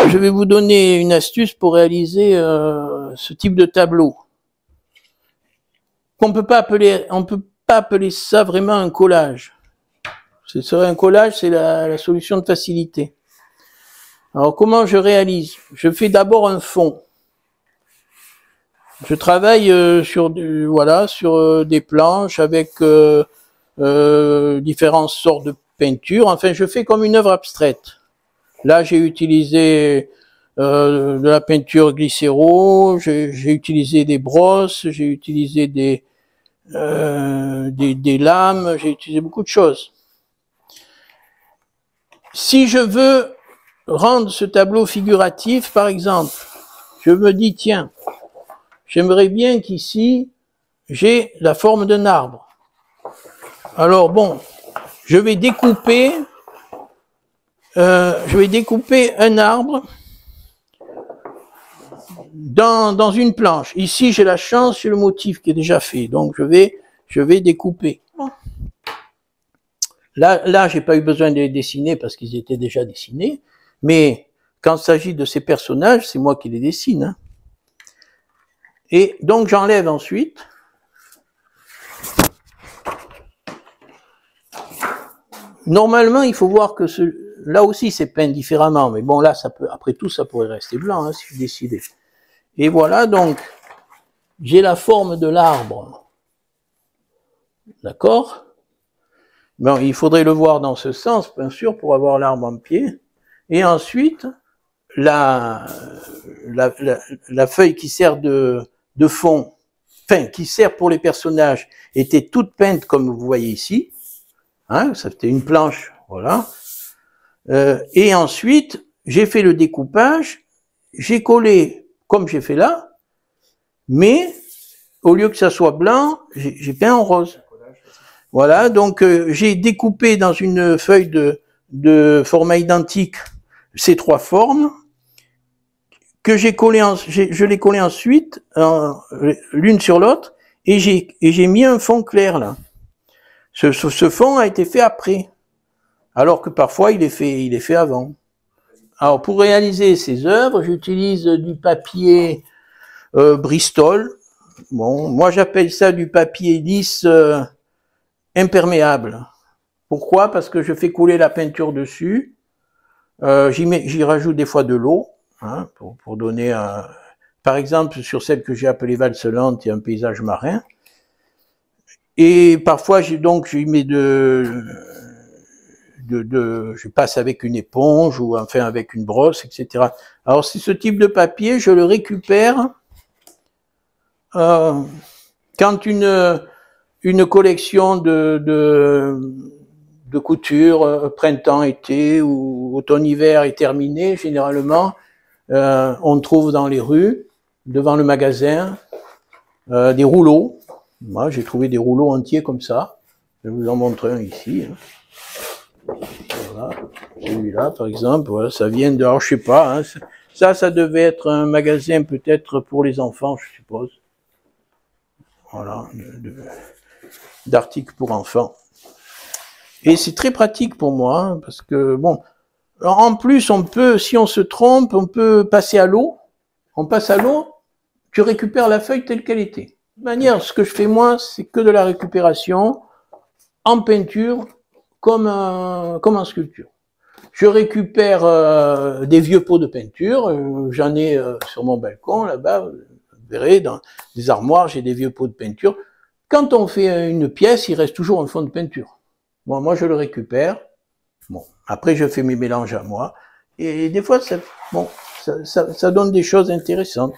je vais vous donner une astuce pour réaliser ce type de tableau. On peut pas appeler ça vraiment un collage. Ce serait un collage, c'est la solution de facilité. Alors comment je réalise? Je fais d'abord un fond. Je travaille sur des planches avec différentes sortes de peintures. Enfin, je fais comme une œuvre abstraite. Là, j'ai utilisé de la peinture glycéro, j'ai utilisé des brosses, j'ai utilisé des lames, j'ai utilisé beaucoup de choses. Si je veux rendre ce tableau figuratif, par exemple, je me dis, tiens, j'aimerais bien qu'ici, j'ai la forme d'un arbre. Alors bon, je vais découper un arbre dans une planche. Ici, j'ai la chance, j'ai le motif qui est déjà fait, donc je vais découper. Là, j'ai pas eu besoin de les dessiner parce qu'ils étaient déjà dessinés, mais quand il s'agit de ces personnages, c'est moi qui les dessine. Hein. Et donc, j'enlève ensuite. Normalement, il faut voir que là aussi, c'est peint différemment, mais bon, là, après tout, ça pourrait rester blanc, hein, si je décidais. Et voilà, donc, j'ai la forme de l'arbre. D'accord? Bon, il faudrait le voir dans ce sens, bien sûr, pour avoir l'arbre en pied. Et ensuite, la feuille qui sert de fond, enfin, qui sert pour les personnages, était toute peinte comme vous voyez ici. Hein, ça c'était une planche, voilà. Et ensuite, j'ai fait le découpage, j'ai collé comme j'ai fait là, mais au lieu que ça soit blanc, j'ai peint en rose. Voilà, donc j'ai découpé dans une feuille de format identique ces trois formes que je l'ai collé ensuite l'une sur l'autre et j'ai mis un fond clair là. Ce fond a été fait après, alors que parfois il est fait avant. Alors pour réaliser ces œuvres, j'utilise du papier Bristol. Bon, moi j'appelle ça du papier lisse imperméable. Pourquoi? Parce que je fais couler la peinture dessus. J'y rajoute des fois de l'eau, hein, pour donner un... Par exemple, sur celle que j'ai appelée Valselante, il y a un paysage marin. Et parfois, j'y mets je passe avec une éponge ou enfin avec une brosse, etc. Alors, c'est ce type de papier, je le récupère quand une collection de couture, printemps, été ou automne-hiver est terminée, généralement, on trouve dans les rues, devant le magasin, des rouleaux. Moi, j'ai trouvé des rouleaux entiers comme ça. Je vais vous en montrer un ici. Voilà, celui-là, par exemple, voilà, ça vient de, alors je sais pas, hein, ça devait être un magasin peut-être pour les enfants, je suppose. Voilà, d'articles pour enfants. Et c'est très pratique pour moi, hein, parce que, bon, en plus, on peut, si on se trompe, on peut passer à l'eau. On passe à l'eau, tu récupères la feuille telle qu'elle était. De manière, ce que je fais moi, c'est que de la récupération en peinture comme en sculpture. Je récupère des vieux pots de peinture, j'en ai sur mon balcon là-bas, vous verrez, dans des armoires, j'ai des vieux pots de peinture. Quand on fait une pièce, il reste toujours un fond de peinture. Bon, moi je le récupère, bon, après je fais mes mélanges à moi, et des fois ça donne des choses intéressantes.